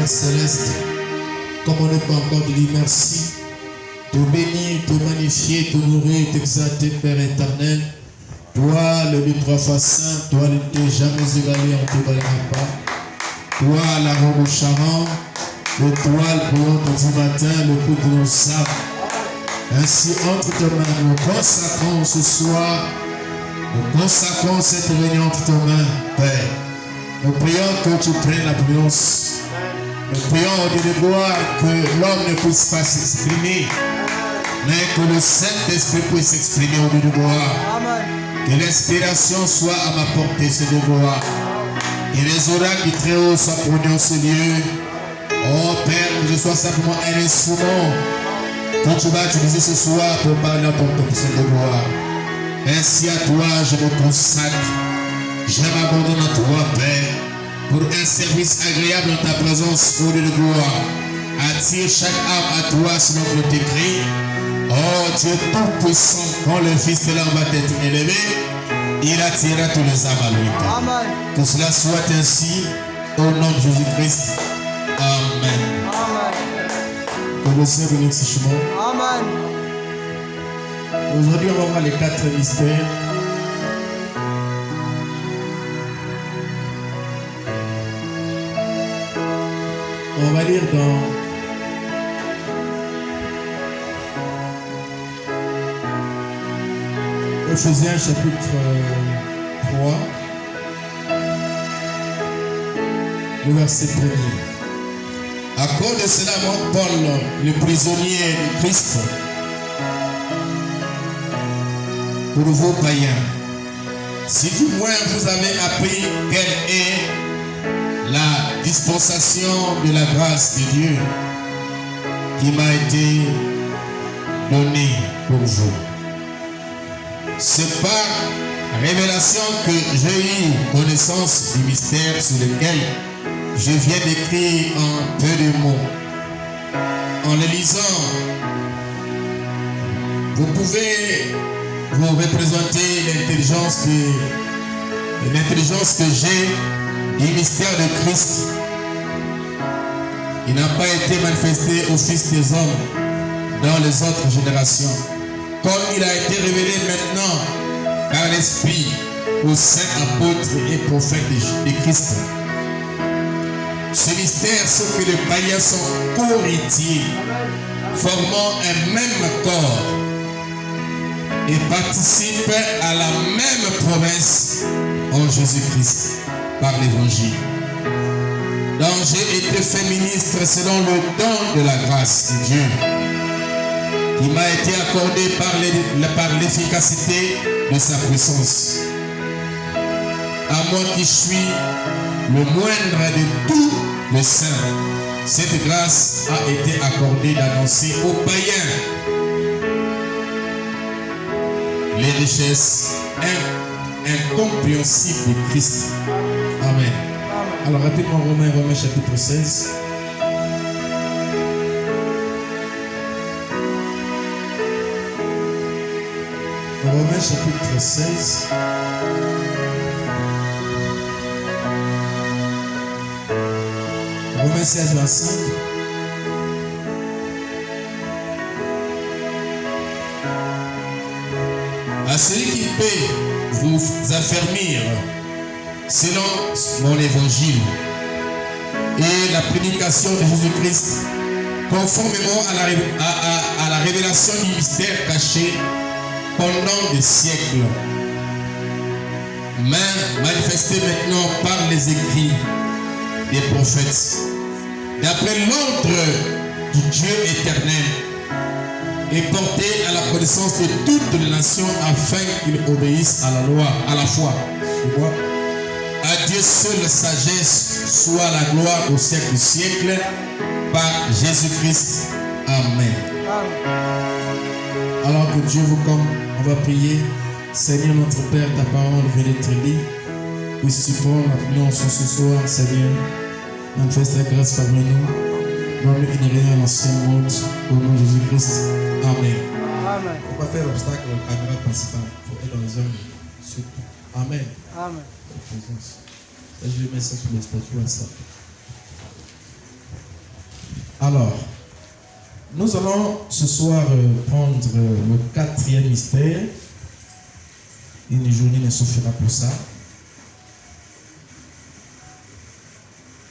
Céleste, comme on ne peut encore te dire merci, te bénir, te magnifier, te nourrir, t'exalter, Père éternel. Toi, le Dieu trois fois saint, toi, ne t'es jamais égalé, on ne te valera pas. Toi, la robe au Charon, l'étoile brillante du matin, le coup de nos sables. Ainsi, entre tes mains, nous consacrons ce soir, nous consacrons cette réunion entre tes mains, Père. Nous prions que tu prennes la présidence. Nous prions au Dieu de gloire que l'homme ne puisse pas s'exprimer, mais que le Saint-Esprit puisse s'exprimer au Dieu de gloire. Amen. Que l'inspiration soit à ma portée, ce Dieu de gloire. Que les oracles du Très-Haut soient produits en ce lieu. Oh Père, que je sois simplement un instrument que tu vas utiliser ce soir pour parler à ton peuple, ce Dieu de gloire. Ainsi à toi, je me consacre. Je m'abandonne à toi, Père, pour un service agréable dans ta présence, ô Dieu de gloire. Attire chaque âme à toi selon le décret. Oh Dieu tout-puissant, quand le Fils de l'homme va être élevé, il attirera tous les âmes à lui. Amen. Que cela soit ainsi, au nom de Jésus-Christ. Amen. Amen. Que le Seigneur bénisse ce chemin. Amen. Aujourd'hui, on va voir les 4 mystères. On va lire dans Ephésiens chapitre 3, le verset 1er. À cause de cela, moi, Paul, le prisonnier du Christ, pour vos païens, si du moins vous avez appris quelle est la dispensation de la grâce de Dieu qui m'a été donnée pour vous. C'est par révélation que j'ai eu connaissance du mystère sur lequel je viens d'écrire en peu de mots. En le lisant, vous pouvez vous représenter l'intelligence que j'ai du mystère de Christ. Il n'a pas été manifesté au Fils des hommes dans les autres générations, comme il a été révélé maintenant par l'Esprit aux saints apôtres et prophètes de Christ. Ce mystère, c'est que les païens sont co-héritiers, formant un même corps et participent à la même promesse en Jésus-Christ par l'Évangile. Donc j'ai été fait ministre selon le don de la grâce de Dieu qui m'a été accordé par l'efficacité de sa puissance. À moi qui suis le moindre de tous les saints, cette grâce a été accordée d'annoncer aux païens les richesses incompréhensibles de Christ. Amen. Alors rapidement, Romains chapitre 16. Romains chapitre 16. Romains 16, 25. À celui qui peut vous affermir selon mon évangile et la prédication de Jésus-Christ, conformément à la révélation du mystère caché pendant des siècles, mais manifesté maintenant par les écrits des prophètes, d'après l'ordre du Dieu éternel, et porter à la connaissance de toutes les nations afin qu'ils obéissent à la loi, à la foi. À Dieu seul la sagesse soit la gloire au siècle du siècle, par Jésus-Christ. Amen. Alors que Dieu vous comme, on va prier. Seigneur notre Père, ta parole vient d'être lue. Puisses-tu prendre la prière ce soir, Seigneur. Manifeste ta grâce parmi nous. Nous ignorer l'ancien monde. Au nom de Jésus-Christ. Amen. Amen. On va faire l'obstacle au caméra principal. Il faut être dans les hommes. Surtout. Amen. Amen. Je vais mettre ça sur le statut à ça. Alors, nous allons ce soir prendre le 4e mystère. Une journée ne suffira pour ça.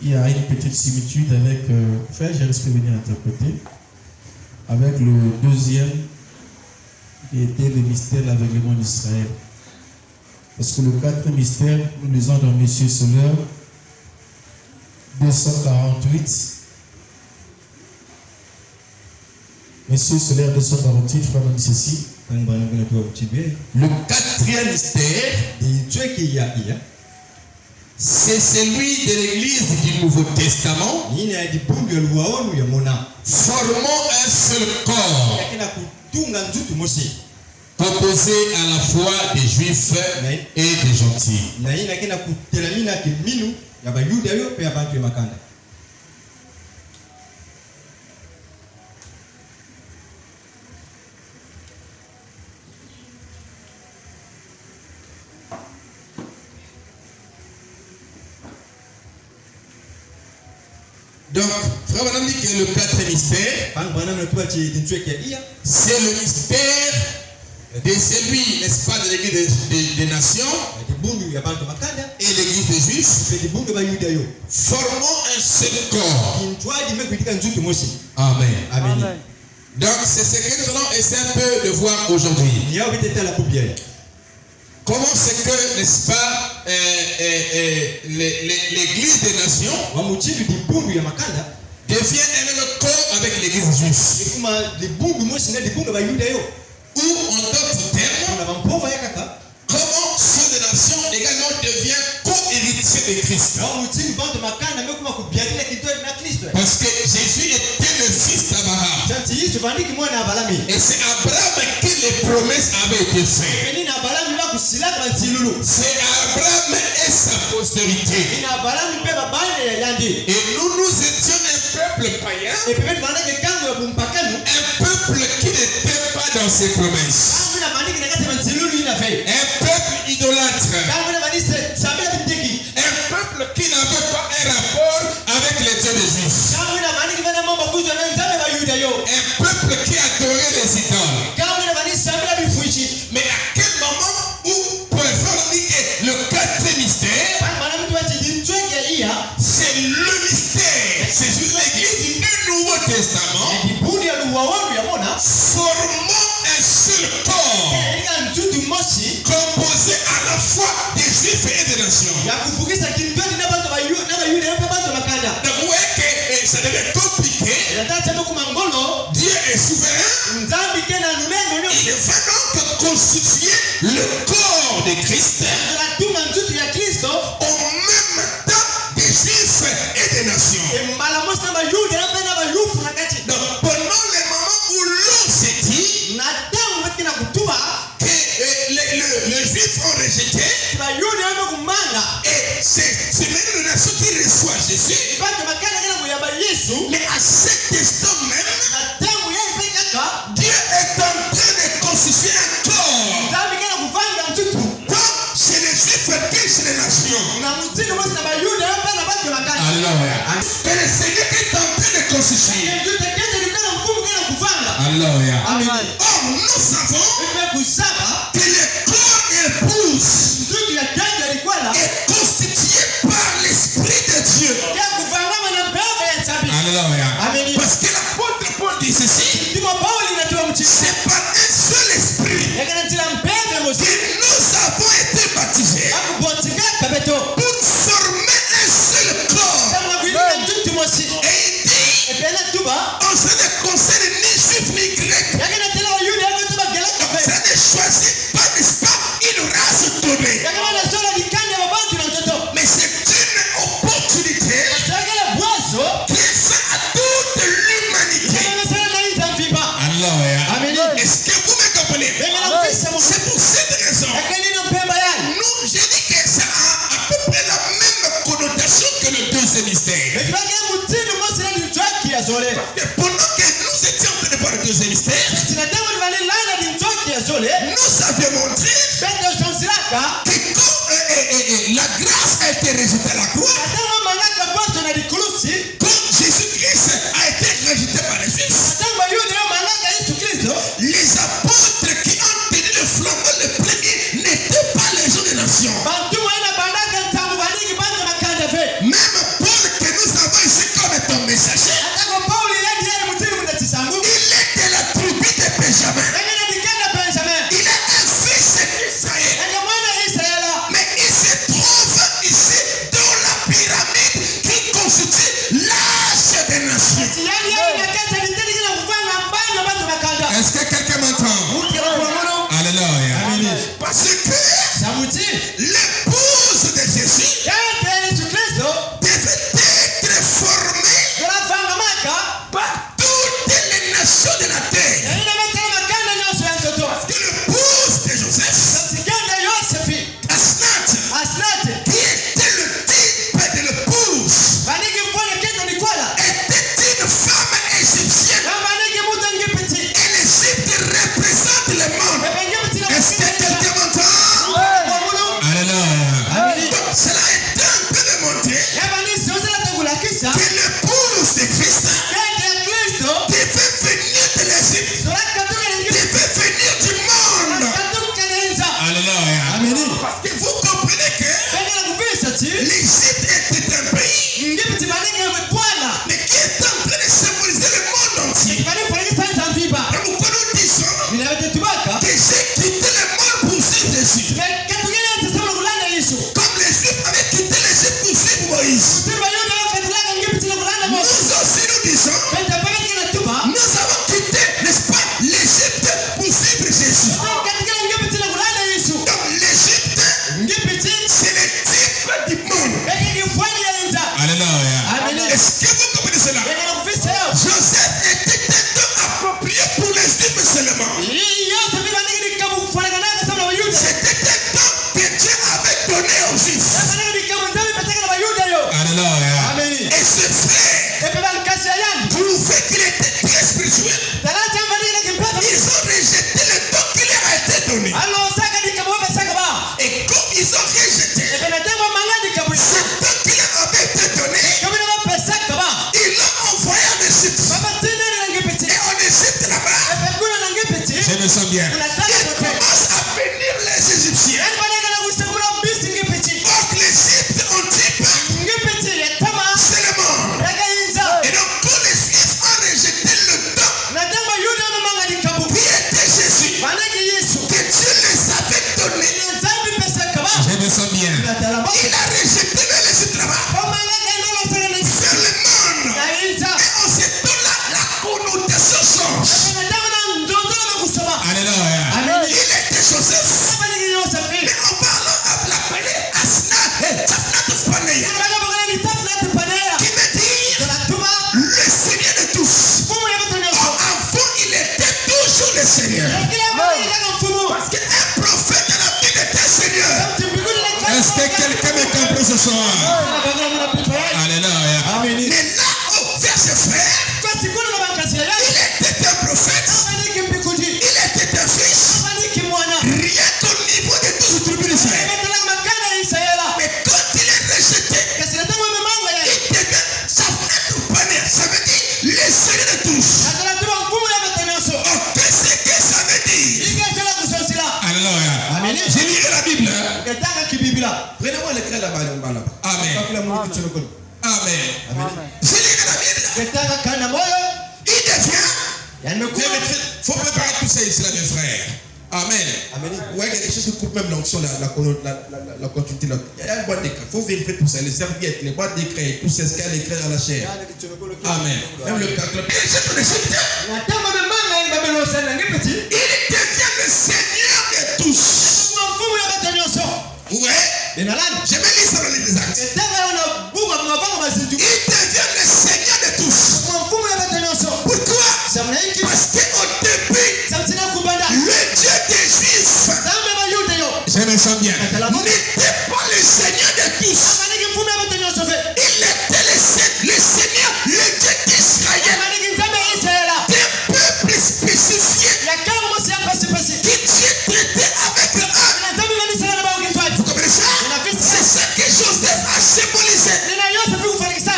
Il y a une petite similitude avec, frère, j'ai respecté venir interpréter, avec le 2e, qui était le mystère de l'aveuglement d'Israël. Parce que le 4e mystère, nous lisons dans Monsieur Soler 248. Monsieur Soler 248, frère, nous dit ceci. Le 4e mystère, c'est celui de l'Église du Nouveau Testament, formant un seul corps, composé à la fois des Juifs et des gentils. Donc, frère Branham dit que le 4e mystère, c'est le mystère de celui, n'est-ce pas, de l'Église des nations et l'Église des Juifs, formant un seul corps. Amen. Amen. Donc, c'est ce que nous allons essayer un peu de voir aujourd'hui. Comment c'est que, n'est-ce pas, l'Église des nations devient un même corps avec l'Église juive. Ou en d'autres termes, comment ceux des nations également deviennent co-héritiers de Christ. Parce que Jésus était le fils d'Abraham. Et c'est Abraham qui les promesses avaient été faites. C'est Abraham et sa postérité. Et nous étions un peuple païen. Un peuple qui n'était pas dans ses promesses. Un peuple idolâtre. Un peuple qui n'avait pas un rapport avec les dieux des Juifs. Un peuple qui adorait les idoles. Mais à quel moment où pouvons-nous dire que le 4e mystère, c'est le mystère, c'est juste l'Église du Nouveau Testament, formant un seul corps, composé à la fois des Juifs et des nations. Donc vous voyez que ça devient compliqué. Dieu est souverain. Il va donc constituer le corps de Christ au même temps des Juifs et des nations. Donc pendant les moments où l'on s'est dit que les Juifs ont rejeté, et c'est même les nations qui reçoivent Jésus, mais à cet instant même, Dieu est en train de constituer un corps, tant chez les Juifs que chez les nations. Alléluia. Que le Seigneur est en train de constituer. Alléluia. Or, nous savons que le corps épouse est constitué par l'Esprit de Dieu. Alléluia. Parce que l'apôtre Paul dit ceci, c'est par un seul esprit que nous avons été baptisés pour former un seul corps. Et il On se ne concerne ni juif ni grec. On se ne choisit pas, n'est-ce pas, une race donnée. Mais c'est une opportunité qui est faite à toute l'humanité. Alors, est-ce que vous me comprenez? C'est pour cette raison. Nous, j'ai dit que ça a à peu près la même connotation que le deuxième mystère. Pendant que nous étions en train de voir le deuxième mystère, nous avions montré que quand la grâce a été rejetée à la croix, quand Jésus-Christ a été rejeté par les Juifs, les apôtres qui ont tenu le flambeau le premier n'étaient pas les gens des nations. Même Paul que nous avons ici comme étant messager, il est de la tribu de Benjamin. Il est un fils d'Israël. Mais il se trouve ici dans la pyramide qui constitue l'âge des nations. Est-ce que quelqu'un m'entend? Alléluia. Parce que l'épouse de Jésus devait être formée par toutes les nations de la terre. Parce que l'épouse de Joseph, Asnath, qui était le type de l'épouse, était une femme égyptienne. Et l'Égypte représente le monde. Est-ce que quelqu'un m'entend? Alléluia. Cela est un peu de montrer que l'épouse de Christ devait venir de l'Égypte, devait venir du monde. Alléluia. Parce que vous comprenez que l'Égypte était un pays, mais qui est en train de symboliser le monde entier. Et pourquoi nous disons que j'ai quitté le monde pour suivre Jésus? Comme les Juifs avaient quitté l'Égypte pour suivre Moïse. Nous aussi nous disons, nous avons quitté, n'est-ce pas, l'Égypte pour suivre Jésus. Donc l'Égypte, c'est le type du monde. Alléluia. Est-ce que vous comprenez cela? Joseph était un homme approprié pour les Juifs seulement. C'était un homme que Dieu avait donné aux Juifs. Alléluia. Et ce frère prouvait qu'il était très spirituel. Ils ont rejeté le don qui leur a été donné. Et quand ils ont rejeté ce don qui leur avait été donné, ils l'ont envoyé en Égypte. Et en Égypte là-bas, je me sens bien, ils commencent à bénir les Égyptiens. Or l'Égypte en type, c'est le monde. Et donc quand les Juifs ont rejeté le don qui était Jésus, que Dieu les avait donné, je me sens bien, il a rejeté vers l'Égypte là-bas, vers le monde. Et en ce temps-là, la connotation change. Alléluia. Il était Joseph. Mais en parlant à l'appeler Asnath Paneah, qui veut dire le Seigneur de tous. Avant, il était toujours le Seigneur. Parce qu'un prophète de la Bible était Seigneur. Est-ce que quelqu'un me comprend ce soir? Alléluia. Mais là, vers ce frère, il était un prophète. Il était un fils. Rien qu'au niveau de tous les tribus d'Israël. Mais quand il est rejeté, il devient Asnath Paneah. Ça veut dire le Seigneur de tous. Qu'est-ce que ça veut dire? Alléluia. Je lirai la Bible. Prenez-moi l'écran là-bas. Amen. Amen. Je lirai la Bible. Il devient. Il faut préparer tout ça ici là, mes frères. Amen. Ouais, il y a des choses qui coupent même l'onction, la continuité. Il y a un bon décret. Il faut vérifier tout ça. Les serviettes, les boîtes décrets, tout ce qu'il y a écrit dans la chair. Amen. Même le calcul. Il devient le Seigneur de tous. Ouais. Je vais lire ça dans les Actes. Il devient le Seigneur de tous. Pourquoi? Parce qu'au début, le Dieu des Juifs, je me sens bien, n'était pas le Seigneur de tous. Il était le Seigneur, le Dieu d'Israël. Des peuples spécifiés qui Dieu traitait avec eux. Vous comprenez ça? C'est ça que Joseph a symbolisé.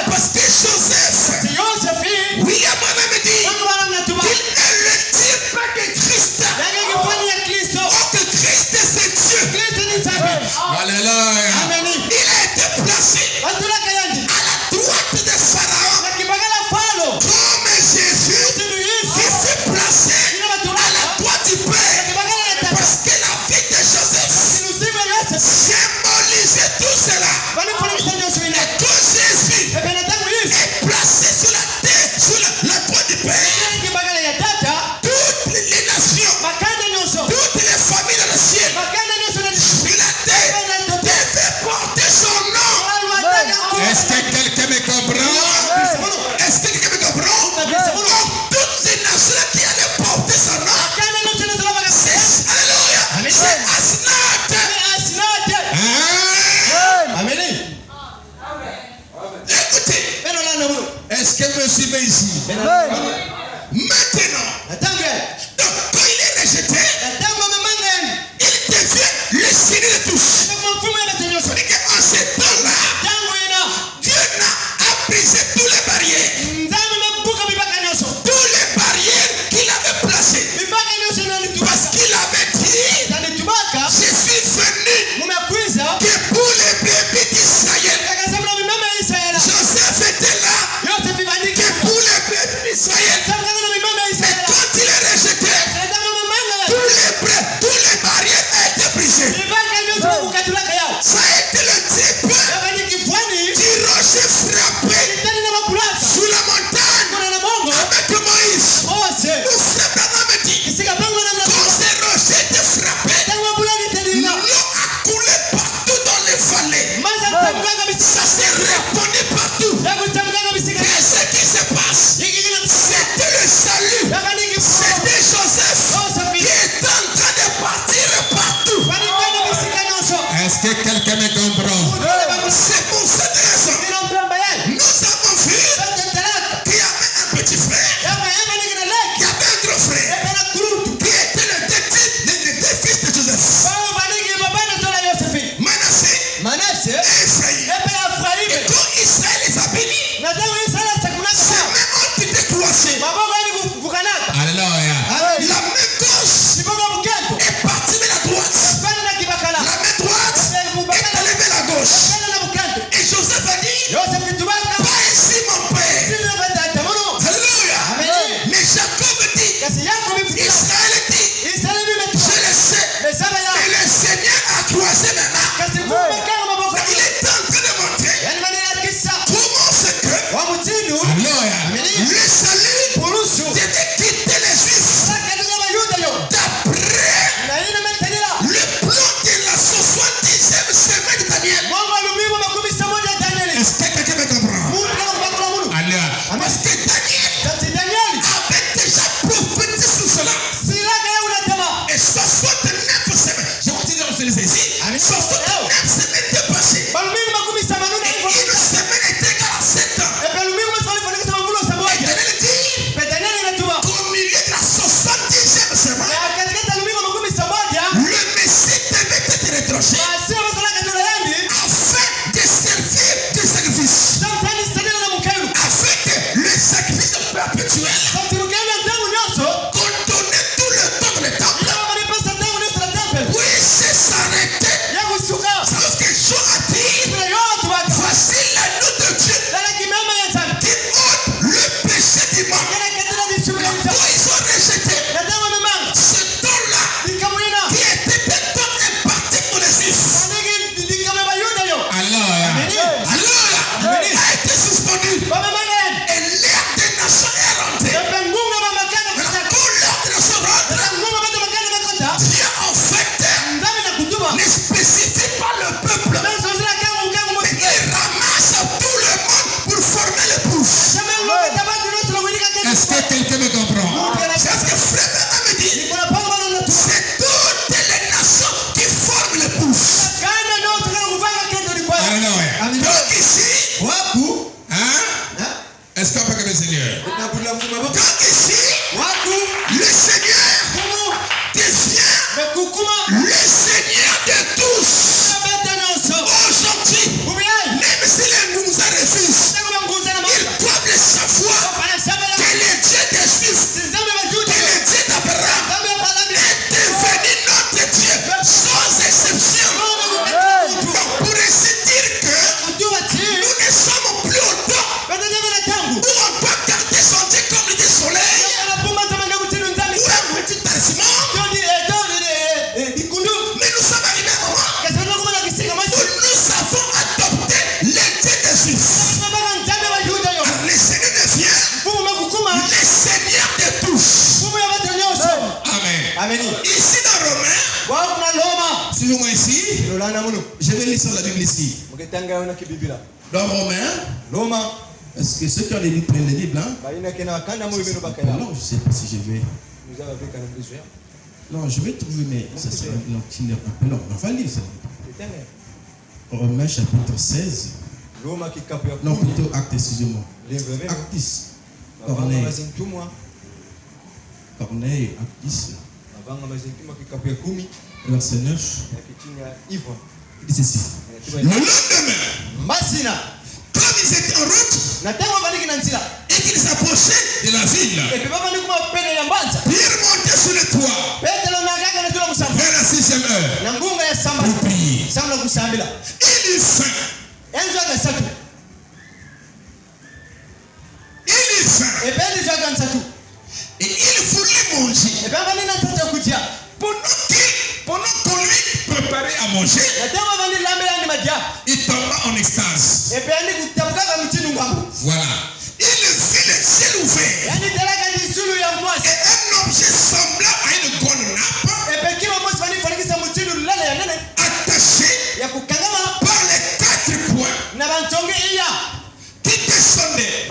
Parce que Joseph, William moi-même dit, il est le type de Christ. Oh, que Christ c'est Dieu. Alléluia. Il a été placé à la droite de Pharaon. Comme Jésus qui s'est placé à la droite du Père. Parce que la vie de Joseph symbolisait tout cela. Et quand Jésus est placé sur la tête, sur la droite du Père, toutes les nations, toutes les familles dans le ciel, sur la terre, devaient porter son nom. Est-ce que quelqu'un me comprend? Est-ce que quelqu'un me comprend? Donc, toutes les nations qui allaient porter son nom, c'est Alléluia, c'est Asnath. Écoutez, est-ce que vous me suivez ici? Maintenant, donc, quand il est rejeté, il devient le Seigneur de tous. C'est qu'en ce temps-là, Dieu a brisé toutes les barrières. Toutes les barrières qu'il avait placées. Parce qu'il avait dit, je suis venu que pour les brebis d'Israël. Joseph était là que pour les brebis d'Israël. Et quand il est rejeté, Est-ce que quelqu'un me comprend? C'est ce que frère me dit. C'est toutes les nations qui forment l'épouse. Alléluia. Donc ici, hein? Est-ce qu'on peut que le Seigneur? Donc ici, le Seigneur devient le Seigneur de tous. Aujourd'hui, même si les nous refusent, ils doivent le savoir que le Dieu des Juifs, que le Dieu d'Abraham est devenu notre Dieu sans exception. Donc pour ainsi dire que nous ne sommes plus au temps où on doit garder son Dieu comme le soleil ou un petit talisman. Mais nous sommes arrivés à un moment où nous avons adopté le Dieu des Juifs. Le Seigneur devient le Seigneur de tous. Amen. Ici dans Romains, suivez-moi ici. Je vais lire sur la Bible ici. Dans Romains, est-ce que ceux qui ont les livres prennent les Bibles, hein? Non, je ne sais pas si je vais. Non, je vais trouver, mais ça sera un peu long. On va lire ça. Romains chapitre 16. Non, plutôt Actes, excusez-moi. Actes 10. Corneille, Actes 10. Verset 9. Il dit ceci. Le lendemain, comme ils étaient en route et qu'ils s'approchaient de la ville, Pierre montait sur le toit vers la 6e heure pour prier. Il eut faim. Et il voulait manger. Pendant qu'on lui préparait à manger, il tomba en extase. Voilà. Il vit le ciel ouvert. Et un objet semblable à une grande nappe attaché par les 4 points qui descendait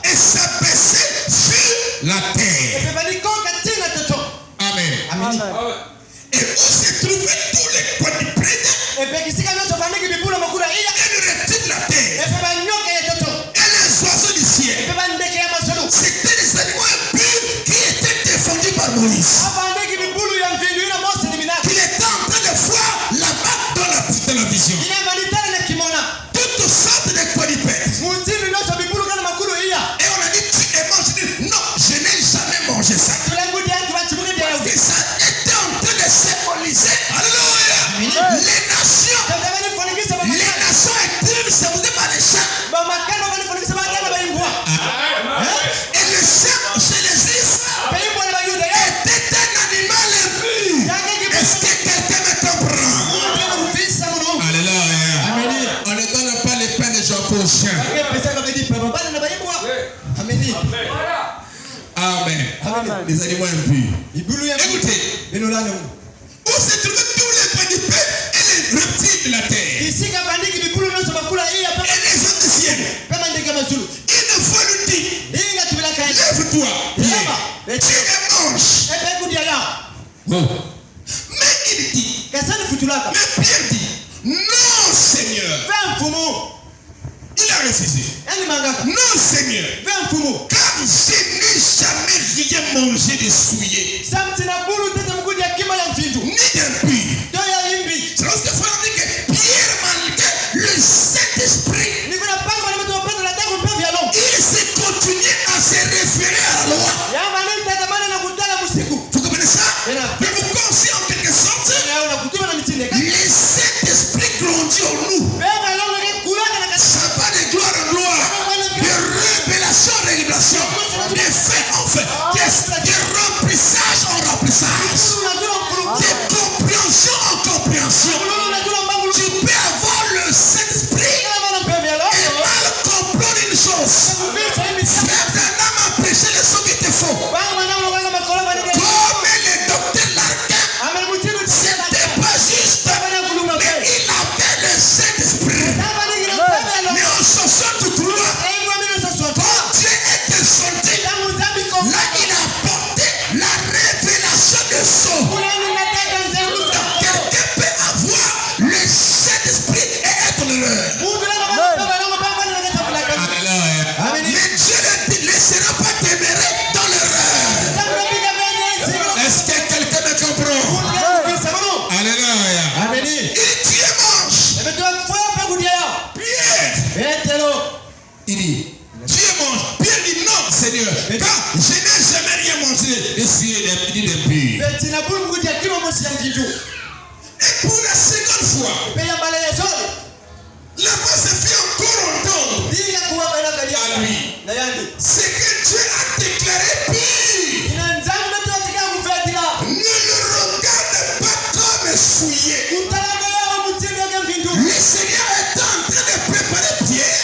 et s'abaissait sur la terre. Amen. Et où se trouvaient tous les quadrupèdes et le reptile de la terre et les oiseaux du ciel. C'était les animaux impurs qui étaient défendus par Moïse. Il était en train de voir là-bas dans la vision. Toutes sortes de quadrupèdes. Et on a dit tu es mangé. Non, je n'ai jamais mangé ça. Parce que ça était en train de symboliser, alléluia, les nations écrivent, ça vous dit pas les chats. Et le chat chez les Juifs était un animal impur. Est-ce que quelqu'un me comprend? Alléluia. On ne donne pas les pains de Jean aux chiens. Amen. Les animaux impurs. Écoutez. Où se trouvaient tous les quadrupèdes et les reptiles de la terre. Et les autres du ciel. Une fois nous dit, lève-toi, viens, tu les manges. Mais il dit, mais Pierre dit, non Seigneur. Il a refusé. Non Seigneur. Car je n'ai jamais rien mangé de souillé. Ni d'impur. C'est lorsque frère dit que Pierre malgré le Saint-Esprit, il s'est continué à se référer à la loi. Vous comprenez ça? Mais vous pensez en quelque sorte, le Saint-Esprit grandit en nous. Ça va de gloire en gloire, de révélation en révélation, de fait en fait, de remplissage en remplissage, de compréhension Dieu mange. Pierre dit non, Seigneur. Car je n'ai jamais rien mangé d'essuyer d'impur. Et pour la seconde fois, la voix se fait encore entendre à lui. C'est que Dieu a déclaré pur. Ne le regarde pas comme souillé. Le Seigneur est en train de préparer Pierre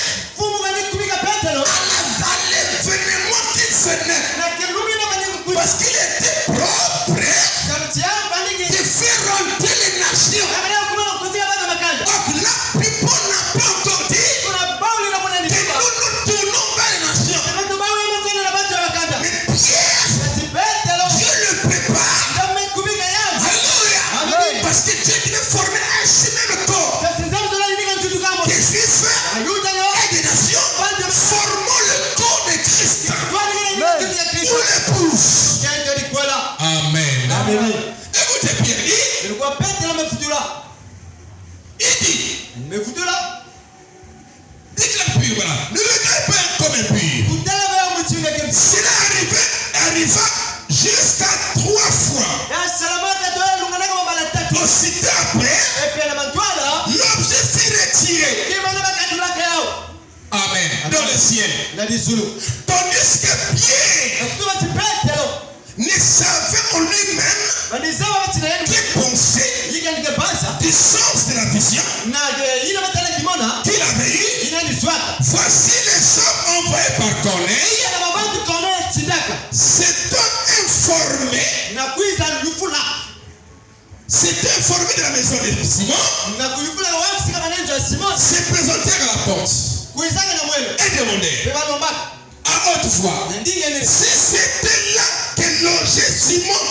à l'événement qu'il venait. Parce qu'il était propre de faire rentrer les nations. Donc la plupart n'a pas encore dit que nous nous tournons vers les nations. Mais Pierre, Dieu le prépare. Alléluia. Parce que Dieu devait former un chemin de corps. Des Juifs et des nations formant le corps de Christ. Pour l'épouse. Amen. Écoutez Pierre dit, il dit, dites-le pur, voilà. Ne regardez pas comme impur. Cela arriva jusqu'à 3 fois. Aussitôt après, l'objet fut retiré. Amen. Dans le ciel. Tandis que Pierre ne savait en lui-même que penser du sens de la vision qu'il avait eu. Voici les hommes envoyés par Corneille. S'étant informé de la maison de Simon, se présentèrent à la porte et demandèrent à haute voix si c'était là que logeait Simon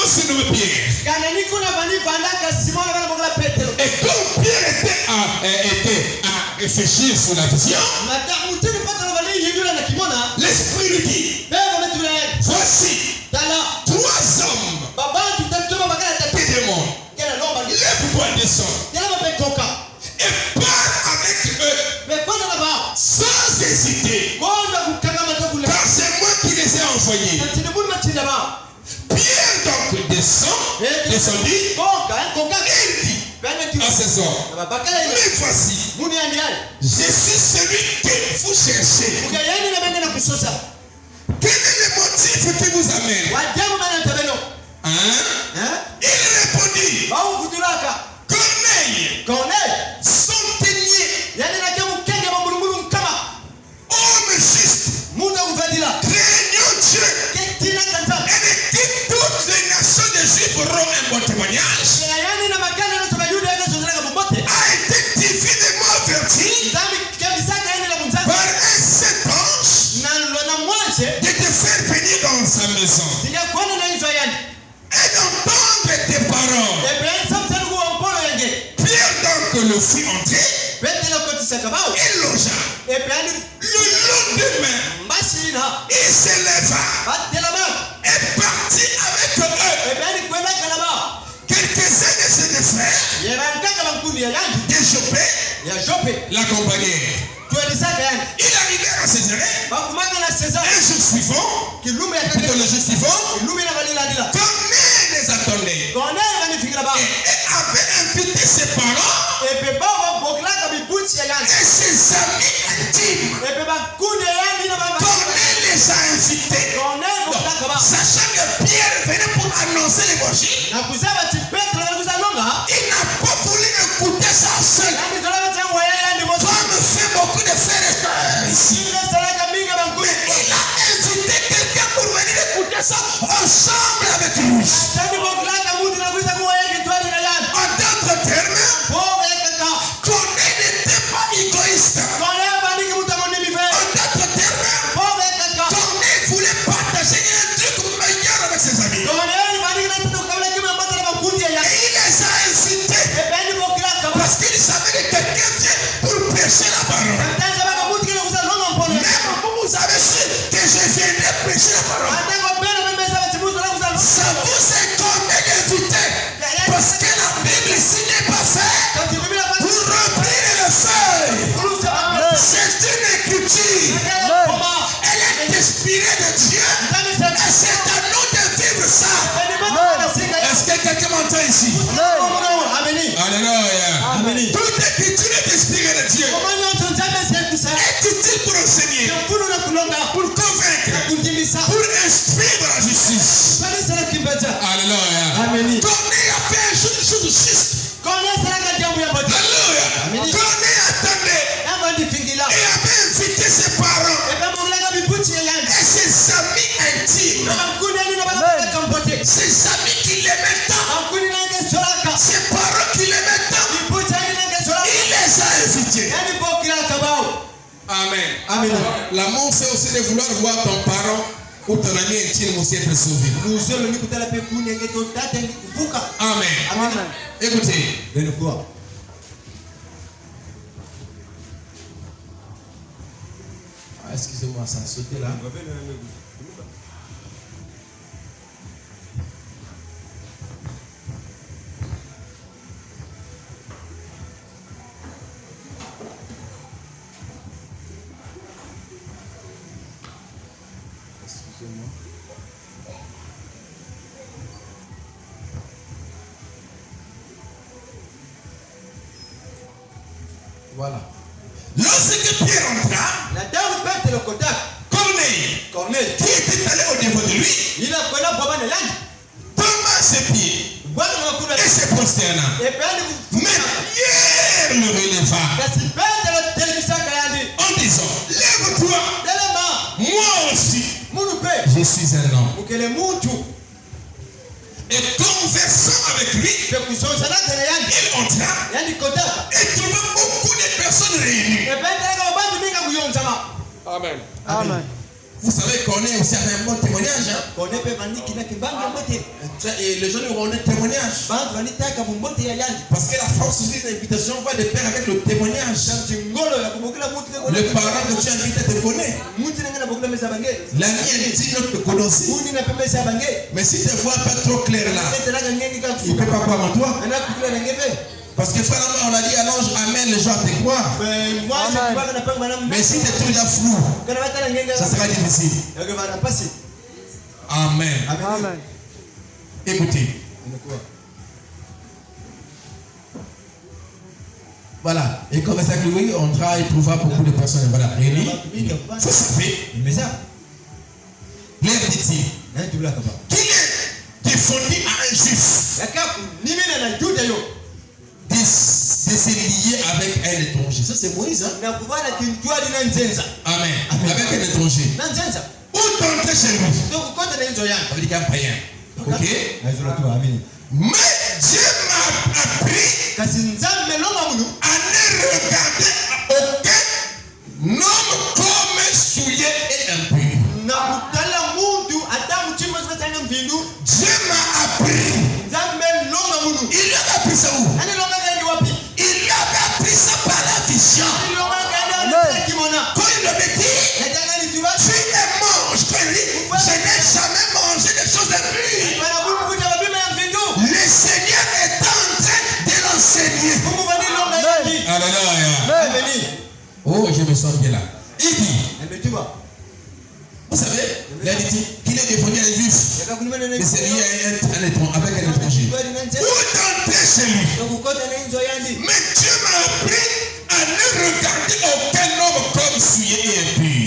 se nommait Pierre. Et comme Pierre était à réfléchir sur la vision, l'Esprit lui dit, voici 3 hommes te demandent, lève-toi, descends et parle avec eux sans hésiter, car c'est moi qui les ai envoyés. Pierre donc descendit et dit à ses hommes, mais voici, je suis celui que vous cherchez. Quel est le motif qui vous amène? Il répondit, Corneille, centenier, homme juste, craignant Dieu, et de qui toutes les nations des Juifs auront un bon témoignage, a été divinement averti par un seul ange de te faire venir dans sa maison et d'entendre tes paroles. Pierre donc le fit entrer et logea. Le lendemain, il se leva et partit avec eux. Quelques-uns de ses frères de Joppé l'accompagnèrent. Il arrivait à Césarée. Un jour suivant, plutôt le jour suivant, Corneille les attendait et avait invité ses parents et ses amis intimes. Corneille les a invités, sachant que Pierre venait pour annoncer l'évangile. Il n'a pas voulu écouter ça seul. Toi me fait beaucoup de frères et sœurs ici. Mais il a invité quelqu'un pour venir écouter ça ensemble avec lui. En d'autres termes, Corneille n'était pas égoïste. En d'autres termes, Corneille voulait partager un truc meilleur avec ses amis. Et il les a invités parce qu'il savait que quelqu'un vient pour prêcher la parole. Écriture, elle est inspirée de Dieu. Et c'est à nous de vivre ça. Est-ce que quelqu'un m'entend ici? Alléluia. Toute écriture est inspirée de Dieu. Est utile pour enseigner, pour convaincre, pour instruire dans la justice. Alléluia. Corneille a fait une chose juste. Alléluia. Corneille attendait et avait invité ses parents et ses amis intimes, ses amis qui l'aimaient tant, ses parents qui l'aimaient tant. Il les a invités. Amen. L'amour, c'est aussi de vouloir voir ton parent ou ton ami intime aussi être sauvé. Amen. Écoutez. Excusez-moi, ça a sauté là. Excusez-moi. Voilà. Lorsque Pierre entra, Corneille, qui était allé au-devant de lui, tomba à ses pieds et se prosterna. Mais Pierre le releva en disant, lève-toi, moi aussi, je suis un homme. Et conversant avec lui, il entra et trouva beaucoup de personnes réunies. Amen. Vous savez, Corneille aussi avait un bon témoignage. Et les gens lui rendaient témoignage. Parce que la force aussi de l'invitation va de pair avec le témoignage. Le parent que tu invites te connaît. L'ami intime te connaît aussi. Mais si tu ne vois pas trop clair là, il ne peut pas croire en toi. Parce que frère, on a dit à l'ange, amène les gens à te croire. Mais si tu es tout déjà flou, ça sera difficile. Amen. Écoutez. Voilà. Et comme ça, oui, on travaille, il trouva beaucoup de personnes. Voilà. Réunis. Vous savez, l'air dit-il qu'il est défendu à un juif de se lier avec un étranger. Ça, c'est Moïse. Hein? Amen. Avec un étranger. Ou d'entrer chez lui. Ça veut dire qu'un païen. Ok? Mais Dieu m'a appris à ne regarder aucun homme comme souillé et impur. Dieu m'a appris. Il a appris ça où? Il avait appris ça par la vision. Quand il le dit, tu ne manges. Quand il dit, je n'ai jamais mangé des choses impures. Le Seigneur est en train de l'enseigner. Alléluia. Oh, je me sens bien là. Il dit, vous savez, il a dit qu'il est défendu à un juif de se lier avec un étranger. Où d'entrer chez lui. Mais Dieu m'a appris à ne regarder aucun homme comme souillé et impur.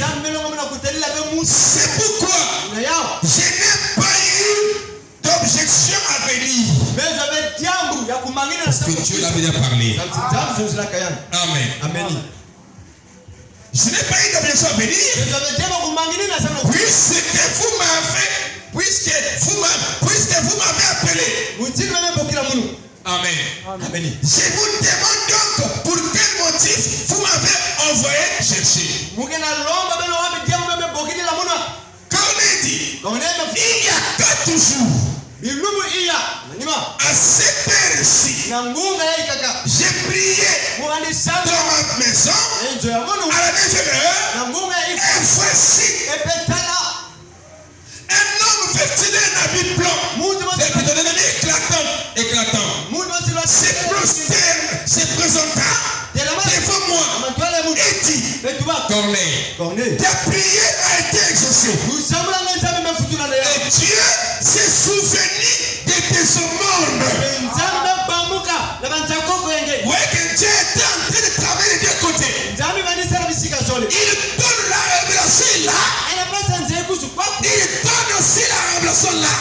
C'est pourquoi je n'ai pas eu d'objection à venir. Parce que Dieu l'avait déjà parlé. Amen. Je n'ai pas eu d'objection à venir. Puisque vous m'avez appelé. Amen. Je vous demande donc pour quel motif vous m'avez envoyé chercher. Quand on dit, il y a 4 jours. À cette heure-ci, j'ai prié dans ma maison à la 9e heure. Et voici un homme vêtu d'un habit blanc, d'un habit éclatant, se présenta devant moi et dit, Corneille, ta prière a été exaucée. Et Dieu s'est souvenu de tes hommes. Ouais, que Dieu était en train de travailler des deux côtés. Il donne la révélation là. Il donne aussi la révélation là.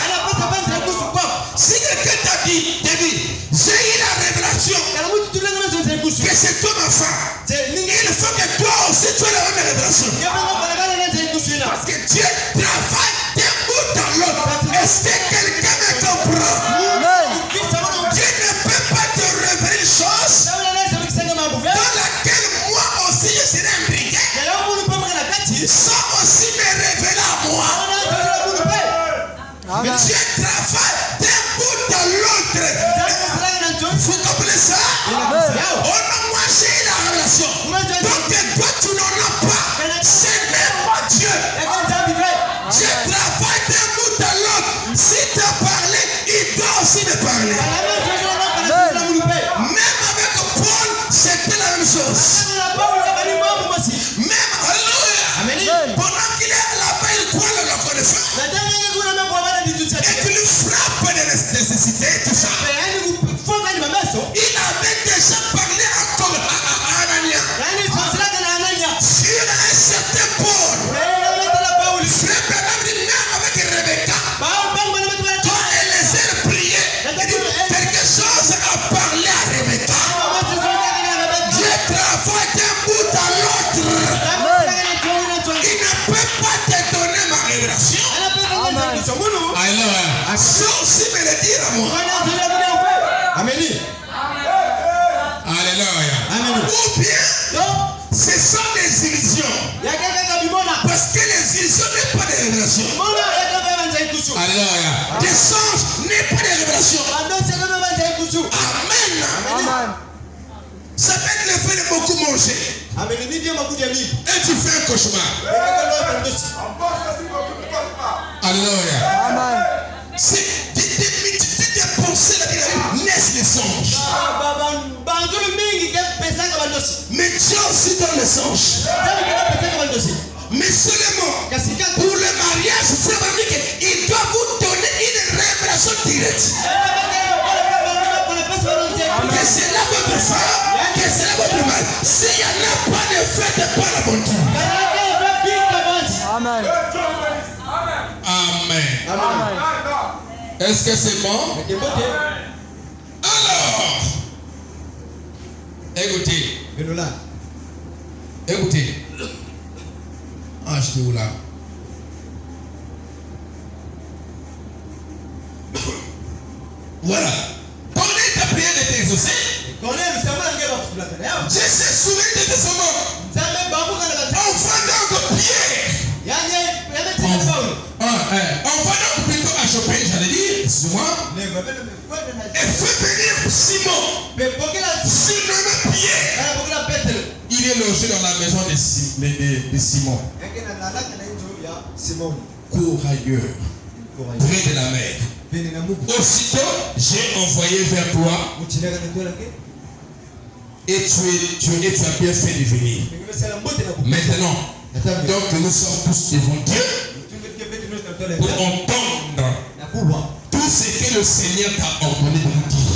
Si quelqu'un t'a dit, David, j'ai eu la révélation que c'est toi ma femme, il faut que toi aussi tu aies la même révélation. Parce que Dieu travaille d'un bout dans l'autre. Est-ce que quelqu'un me comprend? Dieu ne peut pas te révéler une chose dans laquelle moi aussi je serai imbriqué, sans aussi me révéler à moi. Mais Dieu travaille d'un bout dans l'autre. Vous comprenez ça? Oh non, moi j'ai eu la relation. Donc toi tu n'en as pas. Ce n'est pas Dieu. Dieu travaille d'un bout dans l'autre. Si tu as parlé, il doit aussi me parler. Même avec Paul, c'était la même chose. Même, alléluia. Pendant qu'il est là-bas, il croit le connaissant. Et qu'il lui frappe de nécessité et tout ça. Il avait déjà parlé encore à Anania. Sur un certain Paul. Frère Branham dit même avec Rebecca. Quand Eliezer priait, il dit quelque chose à parler à Rebecca. Dieu travaille d'un bout à l'autre. Il ne peut pas te donner ma révélation. Alléluia. Ça aussi me le dire à moi. Amen. Alléluia. Ou bien, ce sont des illusions. Parce que les illusions n'est pas des révélations. Alléluia. Des songes n'est pas des révélations. Amen. Ça peut être le fait de beaucoup manger. Et tu fais un cauchemar. Alléluia. C'est des pensées naissent les songes. Mais Dieu aussi donne les songes. Mais seulement pour le mariage, il doit vous donner une révélation directe. Que c'est là votre femme, que c'est là votre mari. S'il n'y en a pas de fait, de pas la bonne tour. Amen. Amen. Amen. Est-ce que c'est bon? Alors, écoutez. Écoutez. Ah, je suis où là? Voilà. Connais ta prière de tes exaucée. Je sais souvent de tes hommes. Enfant donc Pierre. On va donc plutôt à Chopin, j'allais dire, excuse-moi. Et fais venir Simon. Surnommé Pierre. Il est logé dans la maison de Simon. Courageux. Près de la mer. Aussitôt, j'ai envoyé vers toi. Et tu as bien fait de venir. Maintenant, donc nous sommes tous devant Dieu pour entendre tout ce que le Seigneur t'a ordonné de nous dire.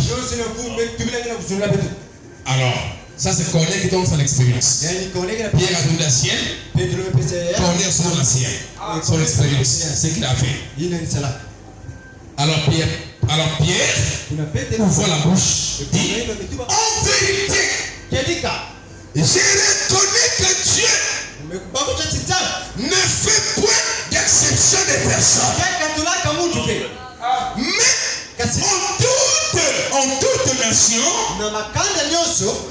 Alors, ça c'est Corneille qui donne son expérience. Pierre a donné la sienne. Corneille a donné la sienne. Son expérience, ce qu'il a fait. Alors Pierre ouvre la bouche, dit en vérité, j'ai reconnu que Dieu ne fait point d'exception des personnes. Mais en toute nation,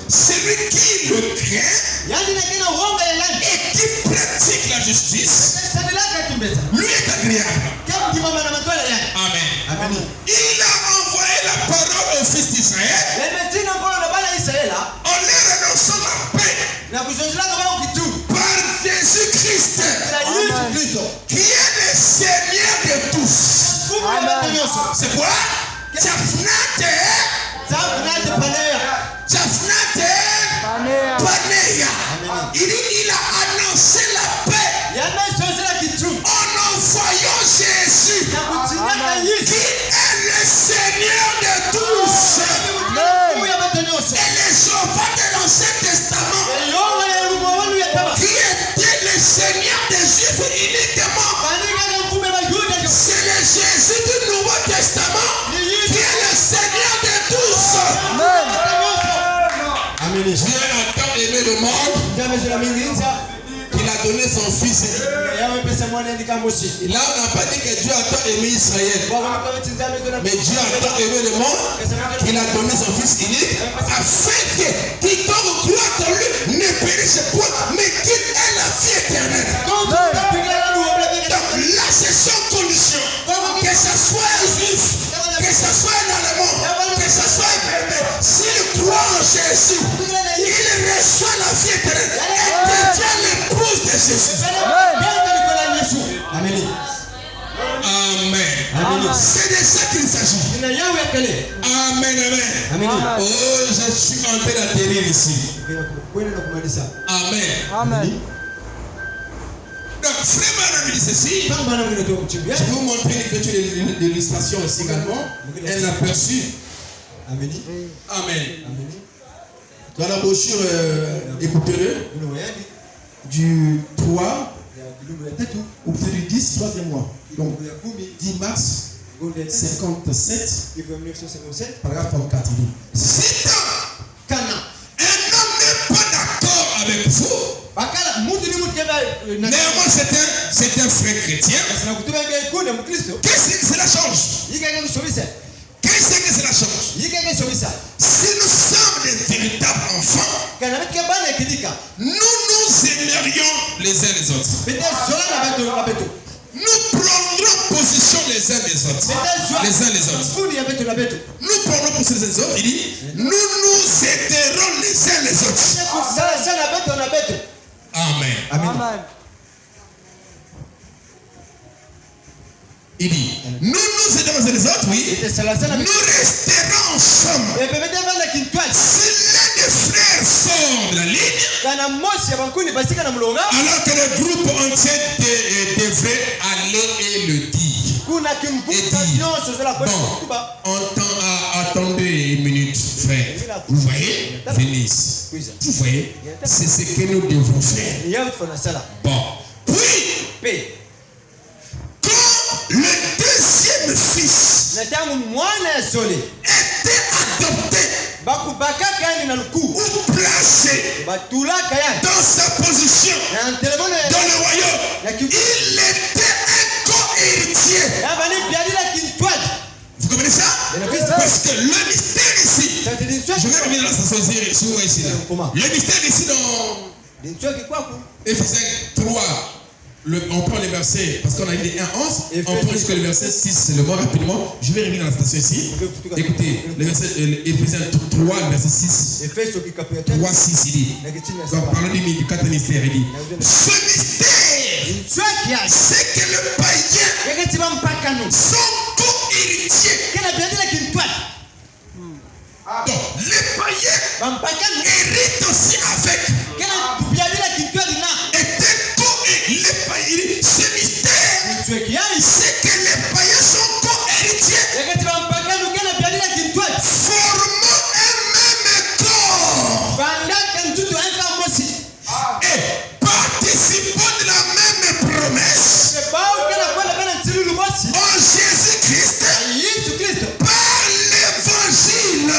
celui qui le craint et qui pratique la justice, lui est agréable. Amen. Il a envoyé la parole aux fils d'Israël en leur annonçant la paix par Jésus-Christ qui est le Seigneur de tous. C'est quoi? Tchafnate Paneya. Il a annoncé la qu'il a donné son fils. Là, on n'a pas dit que Dieu a tant aimé Israël. Mais Dieu a tant aimé le monde qu'il a donné son fils unique afin que quiconque croit en lui ne périsse point, mais qu'il ait la vie éternelle. Donc là, c'est sans condition. Que ce soit un juif, que ce soit un allemand, que ce soit un bébé, s'il croit en Jésus, il reçoit la vie éternelle et devient l'épouse de Jésus. Amen. Amen. C'est de ça qu'il s'agit. Amen, amen. Oh, je suis en train d'atterrir ici. Amen. Amen. Donc, frère dit ceci. Je vais vous montrer une écriture d'illustration aussi également. Un aperçu. Amen. Amen. Dans la brochure, écoutez-le, du 3 ou peut-être du 10, 3e mois. Donc, 10 mars 57, paragraphe 34, il dit: si un homme n'est pas d'accord avec vous, néanmoins c'est un frère chrétien, qu'est-ce que cela change? Qu'est-ce que cela change? Si nous sommes des véritables enfants, nous nous aimerions les uns les autres. Nous prendrons position les uns des autres. Les uns les autres. Nous prendrons position les uns les autres. Il dit, nous nous aiderons les uns les autres. Amen. Amen. Il dit, nous nous aiderons les uns les autres, oui. Nous resterons ensemble. Si l'un des frères sort de la ligne, alors que le groupe entier devrait aller et le dire. Et dire, bon, attendez une minute, frère. Vous voyez, venez ici. Vous voyez, c'est ce que nous devons faire. Bon, puis, quand le deuxième fils était adopté ou placé dans sa position dans le royaume, il était un co-héritier. Vous comprenez ça? Parce que le mystère ici, je vais revenir dans la station ici. Le mystère ici dans Éphésiens 3. On prend les versets, parce qu'on a dit 1, 11, on prend jusqu'au verset 6, c'est le mot rapidement. Je vais revenir dans la station ici. Écoutez, le verset Éphésiens 3, le verset 6. 3, 6, il dit. Donc, parlons du 4 mystère, il dit. Ce mystère, c'est que le païen, son co-héritier. Donc, les païens héritent aussi avec. Ce mystère, c'est que les païens sont co-héritiers, formant un même corps et participant de la même promesse en Jésus-Christ par l'évangile.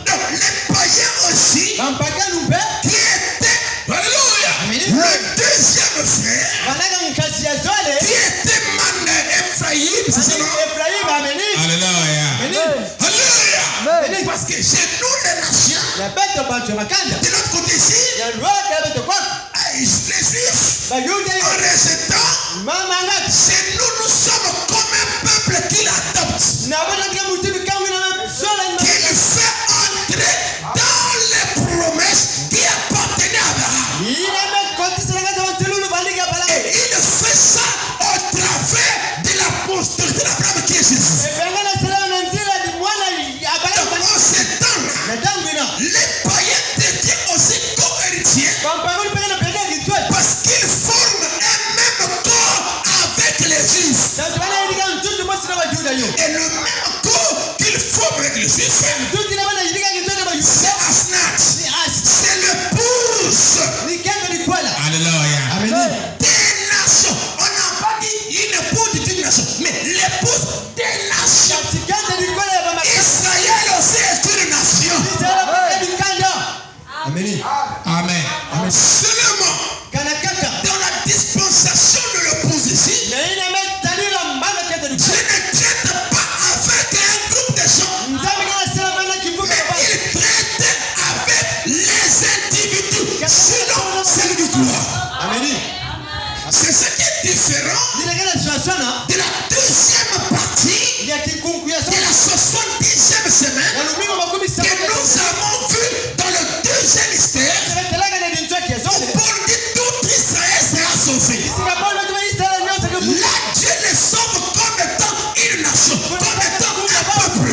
Donc les païens aussi qui étaient, alléluia, le deuxième frère qui était Ephraïm, c'est ça, non? Alléluia. Alléluia. Parce que chez nous les nations, de l'autre côté ici, les juifs, en rejetant, chez nous, nous sommes comme un peuple qui l'adopte, qui le fait entrer dans les promesses qui appartenaient à Abraham. Et il fait ça au travers de la postérité d'Abraham qui est Jésus. En ce temps-là, les païens deviennent aussi co-héritiers parce qu'ils forment un même corps avec les juifs. Et le même corps qu'ils forment avec les juifs, c'est Asnat. C'est l'épouse. Alléluia. Des nations. On n'a pas dit une épouse d'une nation, mais l'épouse des nations. Israël aussi est une nation. Amen. Amen. est différent de la deuxième partie de la 70e semaine que nous avons vu dans le deuxième mystère où Paul dit tout Israël sera sauvé. Là, Dieu les sauve comme étant une nation, comme étant un peuple.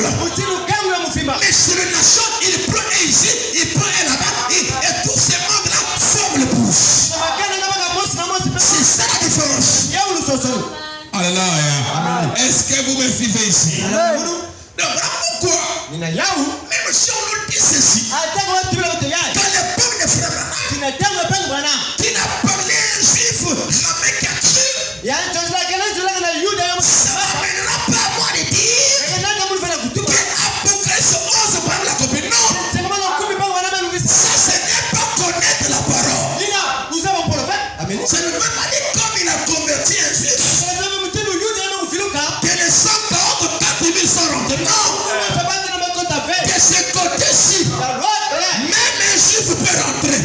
Mais sur la nation, il prend un ici, il prend un là-bas, et tous ces membres-là forment le pouce. C'est ça la différence. Alléluia. Est-ce que vous me suivez ici? Donc, pourquoi? Même si on nous dit ceci, quand l'époque de Frère Branham, qui n'a parlé un juif jamais qui a cru, ça n'amènera pas à moi de dire que Apocalypse 11 parle la copine. Non, ça ce n'est pas connaître la parole. Ça ne veut pas dire comme il a converti un juif que les 144 000 sont rentrés. Non, de ce côté-ci, même un juif peut rentrer.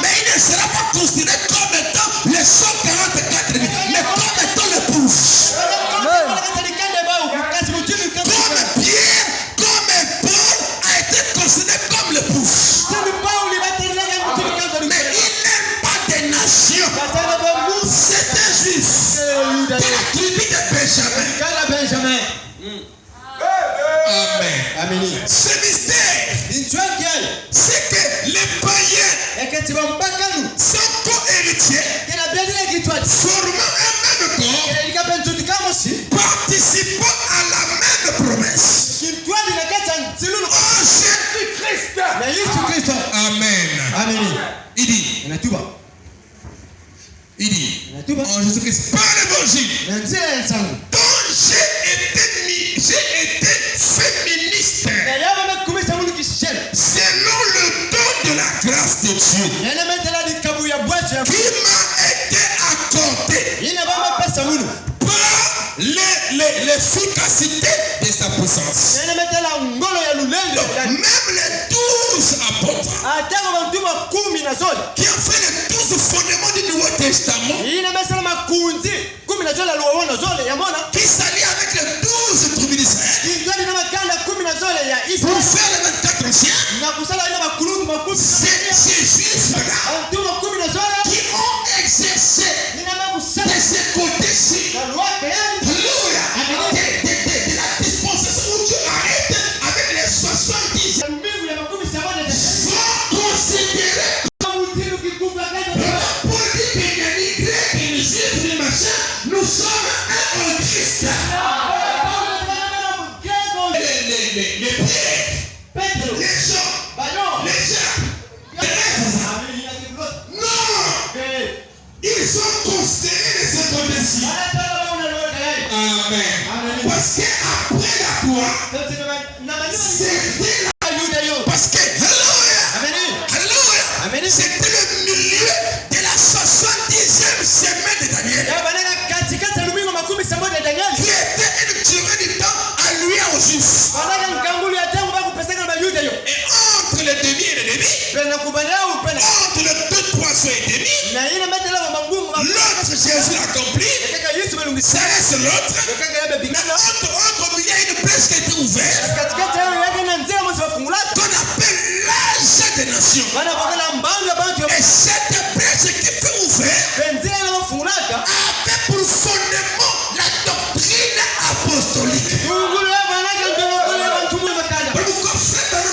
Mais il ne sera pas considéré comme étant les 144 000, mais comme étant le pouce. Comme Pierre, comme Paul a été considéré comme le pouce. Mais il n'aime pas des nations. C'est un juif de la tribu de Benjamin. Amen. Ce mystère, c'est que les païens sont co-héritiers, formant un même corps, participant à la même promesse. Oh Jésus-Christ. Amen. Il dit, en Jésus-Christ, par l'évangile, dont j'ai été fait ministre, selon le don de la grâce de Dieu, qui m'a été accordé par l'efficacité de sa puissance. Même les 12 apôtres qui ont fait les 12 fondements du Nouveau Testament, qui s'allient avec les 12 tribus d'Israël pour faire les 24 anciens, ces juifs-là qui ont exercé de ce côté-ci, alléluia, de la dispensation où Dieu arrête avec les 70 sont considérés pour dire que ni grec, ni juif, ni machin, nous sommes un en Christ. Les pierres, les gens, non, ils sont considérés de ce côté-ci. Amen. Parce qu'après la croix, c'était parce que, alléluia, c'était le milieu de la 70e semaine de Daniel, qui était une durée du temps allouée aux Juifs. Et entre le demi et le demi, entre le 2 3 et demi, l'autre Jésus l'accomplit, ça reste l'autre. Entre il y a une brèche qui a été ouverte, qu'on appelle l'âge des nations. Et cette brèche qui fait ouvert avait pour fondement la doctrine apostolique.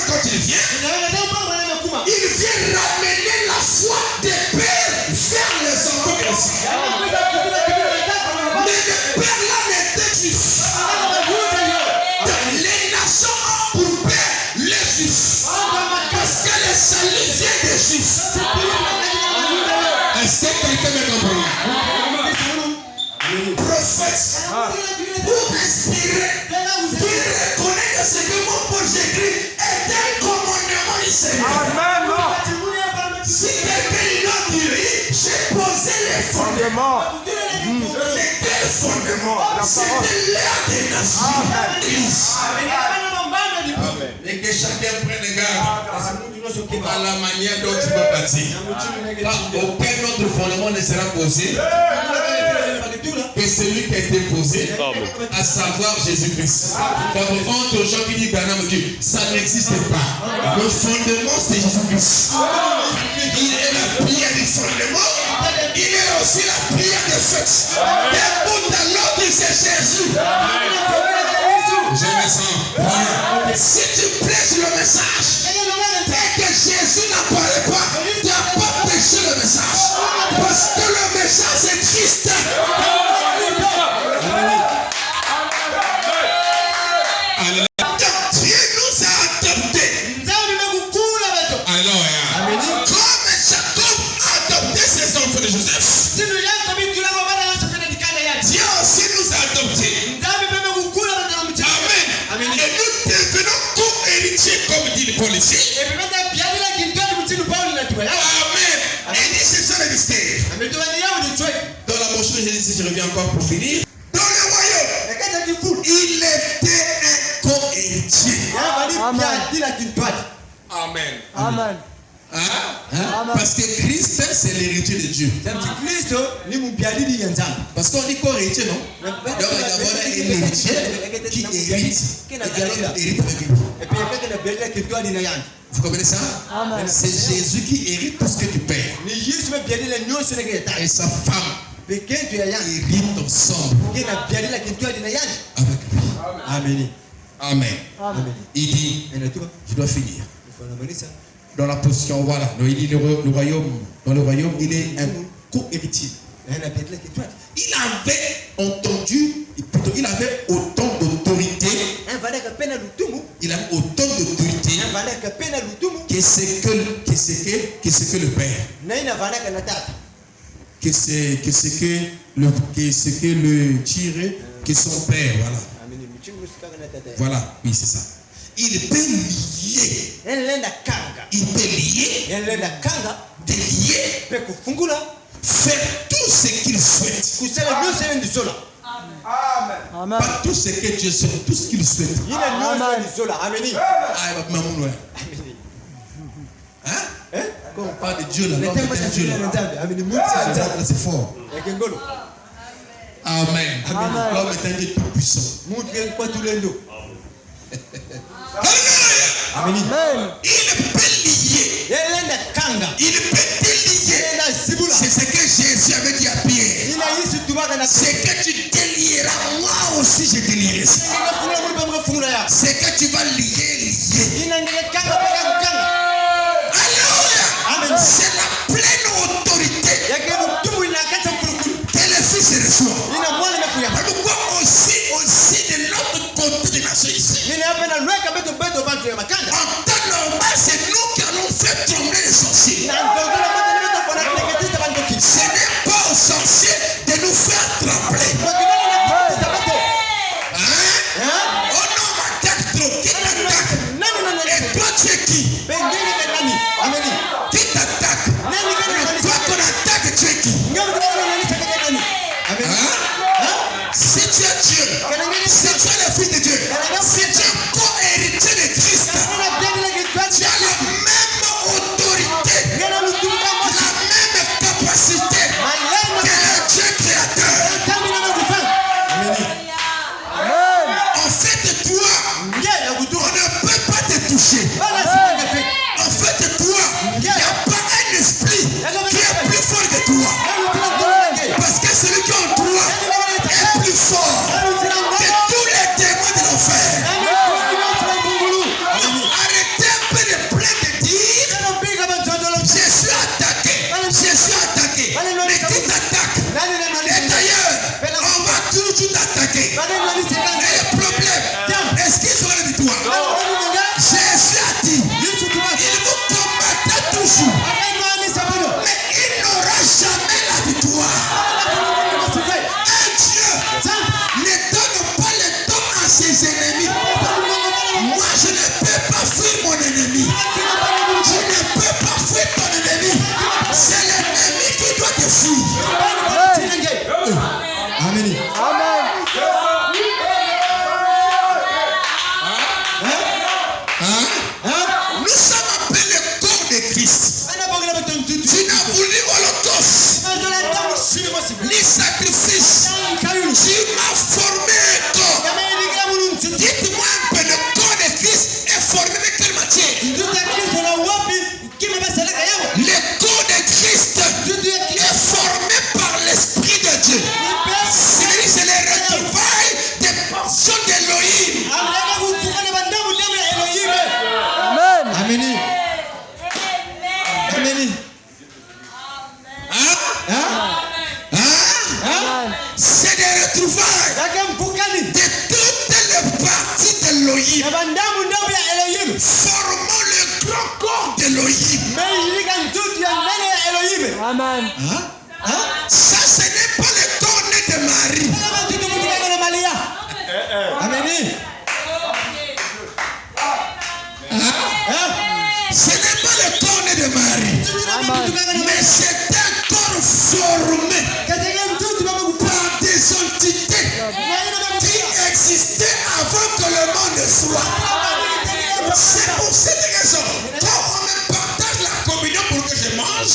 Quand il vient ramener la foi des pères vers les enfants. Mais les pères là n'étaient juifs. Les nations ont pour père les juifs. Parce que le salut vient des juifs. Est-ce que quelqu'un m'a compris? Prophète, pour inspirer, pour reconnaître ce que mon Paul j'écris est un commandement du Seigneur. Si quelqu'un dit, j'ai posé les fondements. Lesquels fondements? C'était l'air des nations. Et que chacun prenne garde à la manière dont tu peux bâtir. Aucun autre fondement ne sera posé. que celui qui a été posé, à savoir Jésus-Christ. Quand on montre aux gens qui disent ça n'existe pas. Le fondement, c'est Jésus-Christ. Il est la prière du fondement. Il est aussi la prière de fête. D'un bout à l'autre, c'est Jésus. Je me sens. Si tu prêches le message et que Jésus n'apparaît pas, tu n'as pas prêché le message. Parce que le message est triste. Dieu nous a adoptés. Alléluia. Comme Jacob a adopté ses enfants de Joseph, Dieu aussi nous a adoptés. Amen. Et nous devenons co-héritiers, comme dit Paul ici. Amen. Et dit c'est ça le mystère. Dans la brochure de Jésus, je reviens encore pour finir. Dans le royaume, il était un co-héritier. Amen. Amen. Parce que Christ, c'est l'héritier de Dieu. Parce qu'on dit co-héritier, non? Donc il y a d'abord un héritier qui hérite. Et l'autre hérite avec lui. Vous comprenez ça? Amen. C'est Jésus qui hérite tout ce que tu perds. Et sa femme hérite ensemble avec lui. Amen. Amen. Amen. Il dit, je dois finir. Dans la position, voilà. Donc, il dit dans le royaume, il est un co-héritier. Il avait entendu, plutôt, il avait autant d'autorité. Il avait autant d'autorité que ce que le Père. Que son Père, voilà. Voilà, oui, c'est ça. Il peut lier. Il peut lier. Délier. Faire tout ce qu'il souhaite. Amen. Pas tout ce que Dieu souhaite, tout ce qu'il souhaite. Hein? Quand on parle de Dieu là, c'est fort. Amen. L'homme est un Dieu tout puissant. Amen. Il peut lier. Il peut délier. C'est ce que Jésus avait dit à Pierre. C'est que tu délieras, moi aussi je délierai. C'est que tu vas lier. Alléluia. C'est la pleine autorité que le Fils reçoit. Pourquoi aussi de l'autre côté de la ici. En temps normal, c'est nous qui allons faire trembler les sorciers. Ce n'est pas aux sorciers de nous faire trembler. Oh non, ma tête trop, qui t'attaque? Et toi, tu es qui? Qui t'attaque? Et toi qu'on attaque, tu es qui? Si tu es Dieu, si tu es le Fils de Dieu, si tu es co-héritier de Christ, tu as la même autorité, la même capacité que le Dieu créateur. En fait, toi, on ne peut pas te toucher. En fait, toi, il n'y a pas un esprit qui est plus fort que toi. Parce que celui qui est en toi est plus fort que tous les démons de l'enfer. Arrêtez un peu de plaindre de dire Jésus a attaqué. Mais qui t'attaque? Et d'ailleurs, on va toujours t'attaquer. Mais le problème, est-ce qu'ils auront la victoire? Jésus a dit, il vous combattra toujours. Mais il n'aura jamais la victoire. Un Dieu ne donne pas le temps à ses ennemis. Moi, je ne peux pas fuir mon ennemi. Je ne peux pas fuir ton ennemi. C'est l'ennemi qui doit te fuir. Amen. Nous sommes appelés le corps de Christ. Tu n'as voulu holocauste, ni sacrifice, Elohim. Formant le grand corps d'Elohim. Amen. Hein? Ça, ce n'est pas le corps né de Marie. Amen. Ce n'est pas le corps né de Marie. Mais c'est un corps formé par des entités qui existaient avant que le monde soit. C'est pour cette raison, quand on me partage la communion pour que je mange,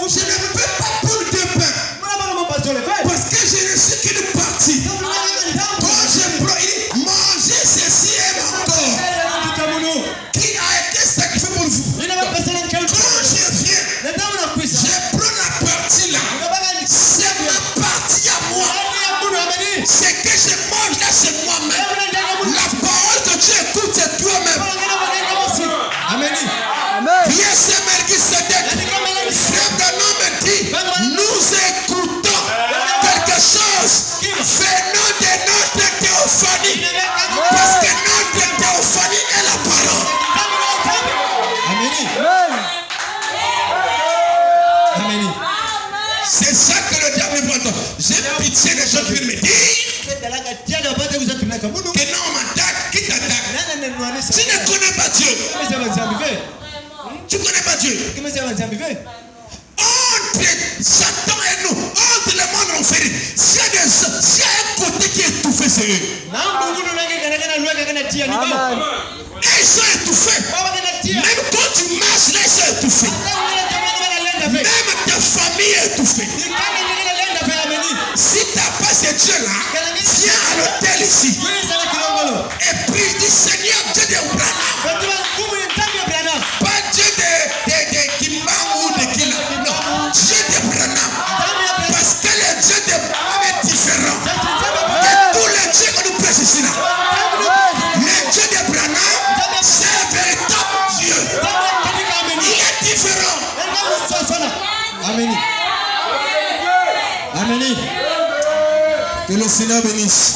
je ne peux pas prendre de pain. Parce que je ne suis qu'une partie. Quand je prends, il dit, mangez ceci est mon corps qui a été sacrifié pour vous. Quand je viens, je prends la partie là. C'est ma partie à moi. C'est que je mange là, c'est moi-même. La parole que tu écoutes, c'est toi-même. Amen. Yes, Frère Branham me dit, nous écoutons quelque chose venant de notre théophanie. Parce que notre théophanie est la parole. Amen. C'est ça que le diable veut entendre. J'ai pitié des gens qui veulent me dire que non, on m'attaque, qui t'attaque? Tu ne connais pas Dieu. Tu ne connais pas Dieu. Entre Satan et nous, entre le monde enfermé, s'il y a un côté qui est étouffé, c'est eux. Et ils sont étouffés. Même quand tu marches là, ils sont étouffés. Même ta famille est étouffée. Si tu n'as pas ce Dieu-là, viens à l'hôtel ici. Et puis il dit, Seigneur, Dieu de Branham. Pas Dieu de Kimba ou de Kila. Non, Dieu de Branham. Parce que le Dieu de Branham est différent de tous les dieux que nous prêchons ici. Le Dieu de Branham, c'est un véritable Dieu. Il est différent. Amen. Amen. Que le Seigneur bénisse.